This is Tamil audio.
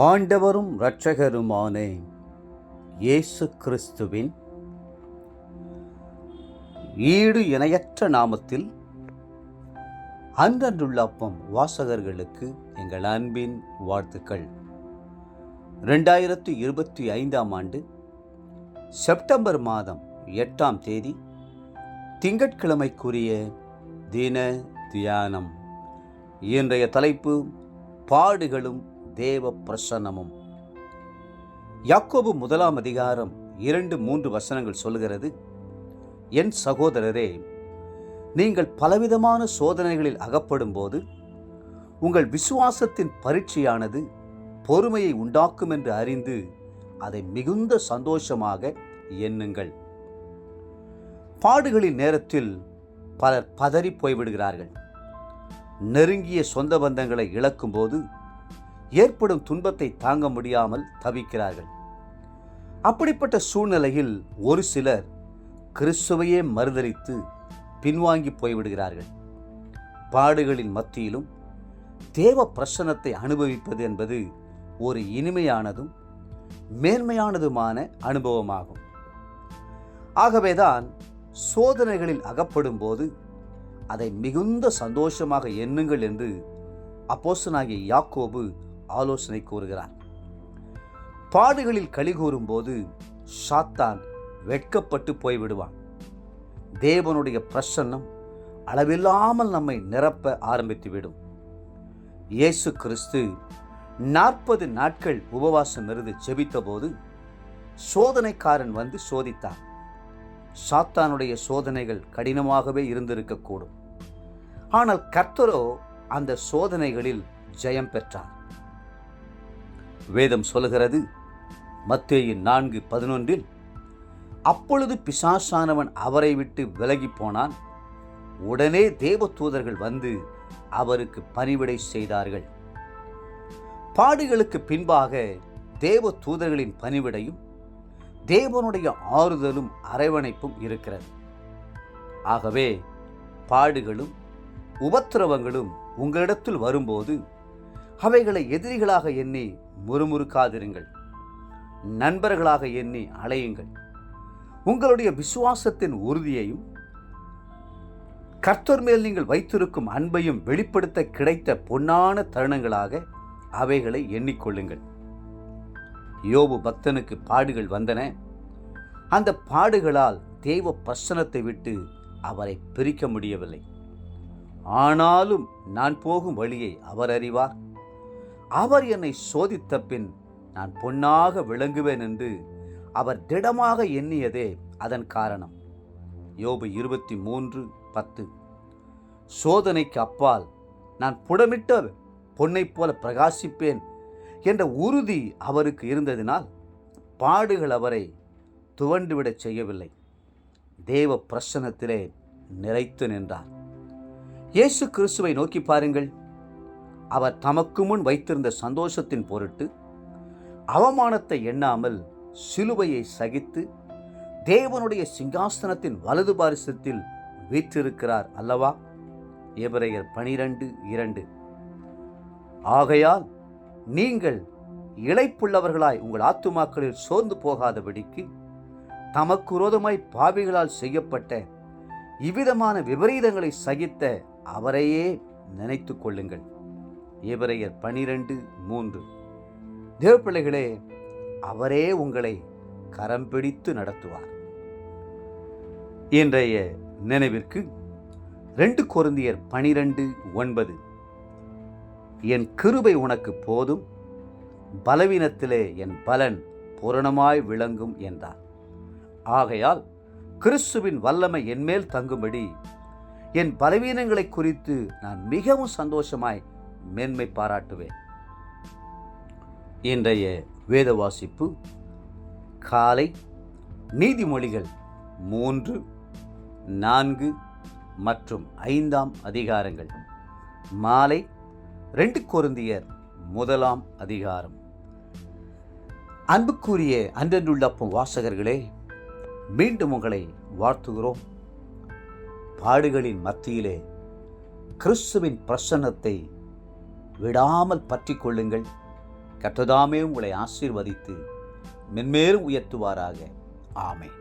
ஆண்டவரும் இரட்சகருமான இயேசு கிறிஸ்துவின் ஈடு இணையற்ற நாமத்தில் அன்றன்றுள்ள அப்பம் வாசகர்களுக்கு எங்கள் அன்பின் வாழ்த்துக்கள். 2025 ஆண்டு செப்டம்பர் மாதம் 8ஆம் தேதி திங்கட்கிழமைக்குரிய தின தியானம். இன்றைய தலைப்பு பாடுகளும் தேவ பிரசன்னமும். யாக்கோபு 1ஆம் அதிகாரம் 2-3 வசனங்கள் சொல்கிறது, என் சகோதரரே, நீங்கள் பலவிதமான சோதனைகளில் அகப்படும் போது உங்கள் விசுவாசத்தின் பரீட்சையானது பொறுமையை உண்டாக்கும் என்று அறிந்து அதை மிகுந்த சந்தோஷமாக எண்ணுங்கள். பாடுகளின் நேரத்தில் பலர் பதறி போய்விடுகிறார்கள். நெருங்கிய சொந்த பந்தங்களை இழக்கும் போது ஏற்படும் துன்பத்தை தாங்க முடியாமல் தவிக்கிறார்கள். அப்படிப்பட்ட சூழ்நிலையில் ஒரு சிலர் கிறிஸ்துவையே மறுதலித்து பின்வாங்கி போய்விடுகிறார்கள். பாடுகளின் மத்தியிலும் தேவ பிரசன்னத்தை அனுபவிப்பது என்பது ஒரு இனிமையானதும் மேன்மையானதுமான அனுபவமாகும். ஆகவேதான் சோதனைகளில் அகப்படும் போது அதை மிகுந்த சந்தோஷமாக எண்ணுங்கள் என்று அப்போஸ்தலனாகிய யாக்கோபு ஆலோசனை கூறுகிறார். பாடுகளில் களிகூறும் போது சாத்தான் வெட்கப்பட்டு போய்விடுவான். தேவனுடைய பிரசன்னம் அளவில்லாமல் நம்மை நிரப்ப ஆரம்பித்துவிடும். இயேசு கிறிஸ்து 40 நாட்கள் உபவாசம் இருந்து ஜெபித்த போது சோதனைக்காரன் வந்து சோதித்தான். சாத்தானுடைய சோதனைகள் கடினமாகவே இருந்திருக்கக்கூடும். ஆனால் கர்த்தரோ அந்த சோதனைகளில் ஜெயம் பெற்றார். வேதம் சொல்கிறது, மத்தேயு 4:11, அப்பொழுது பிசாசானவன் அவரை விட்டு விலகி போனான். உடனே தேவதூதர்கள் வந்து அவருக்கு பணிவிடை செய்தார்கள். பாடுகளுக்கு பின்பாக தேவதூதர்களின் பணிவிடையும் தேவனுடைய ஆறுதலும் அரவணைப்பும் இருக்கிறது. ஆகவே பாடுகளும் உபத்திரவங்களும் உங்களிடத்தில் வரும்போது அவைகளை எதிரிகளாக எண்ணி முறுமுறுக்காதிருங்கள். நண்பர்களாக எண்ணி அலையுங்கள். உங்களுடைய விசுவாசத்தின் உறுதியையும் கர்த்தர் மேல் நீங்கள் வைத்திருக்கும் அன்பையும் வெளிப்படுத்த கிடைத்த பொன்னான தருணங்களாக அவைகளை எண்ணிக்கொள்ளுங்கள். யோபு பக்தனுக்கு பாடுகள் வந்தன. அந்த பாடுகளால் தேவ பிரசன்னத்தை விட்டு அவரை பிரிக்க முடியவில்லை. ஆனாலும் நான் போகும் வழியை அவர் அறிவார். அவர் என்னை சோதித்த பின் நான் பொன்னாக விளங்குவேன் என்று அவர் திடமாக எண்ணியதே அதன் காரணம். யோபு 23:10. சோதனைக்கு அப்பால் நான் புடமிட்ட பொன்னைப் போல பிரகாசிப்பேன் என்ற உறுதி அவருக்கு இருந்ததினால் பாடுகள் அவரை துவண்டுவிடச் செய்யவில்லை. தேவ பிரசன்னத்திலே நிலைத்து நின்றார். இயேசு கிறிஸ்துவை நோக்கி பாருங்கள். அவர் தமக்கு முன் வைத்திருந்த சந்தோஷத்தின் பொருட்டு அவமானத்தை எண்ணாமல் சிலுவையை சகித்து தேவனுடைய சிங்காசனத்தின் வலது பாரிசத்தில் வீற்றிருக்கிறார் அல்லவா? எபிரெயர் 12:2. ஆகையால் நீங்கள் இளைப்புள்ளவர்களாய் உங்கள் ஆத்துமாக்களில் சோர்ந்து போகாதபடிக்கு தமக்கு விரோதமாய் பாவிகளால் செய்யப்பட்ட இவ்விதமான விபரீதங்களை சகித்த அவரையே நினைத்து கொள்ளுங்கள். எபிரெயர் 12:3. தேவப்பிள்ளைகளே, அவரே உங்களை கரம் பிடித்து நடத்துவார். இன்றைய நினைவிற்கு 2 கொரிந்தியர் 12:9. என் கிருபை உனக்கு போதும், பலவீனத்திலே என் பலன் பூரணமாய் விளங்கும் என்றார். ஆகையால் கிறிஸ்துவின் வல்லமை என்மேல் தங்கும்படி என் பலவீனங்களை குறித்து நான் மிகவும் சந்தோஷமாய் மேன்மை பாராட்டுவேன். இன்றைய வேத வாசிப்பு காலை நீதிமொழிகள் 3, 4 மற்றும் 5ஆம் அதிகாரங்கள். மாலை 2 கொரிந்தியர் 1ஆம் அதிகாரம். அன்புக்குரிய அன்றன்றுள்ள வாசகர்களே, மீண்டும் உங்களை வாழ்த்துகிறோம். பாடுகளின் மத்தியிலே கிறிஸ்துவின் பிரசன்னத்தை விடாமல் பற்றி கொள்ளுங்கள். கர்த்தர் தாமே உங்களை ஆசீர்வதித்து மென்மேலும் உயர்த்துவாராக. ஆமென்.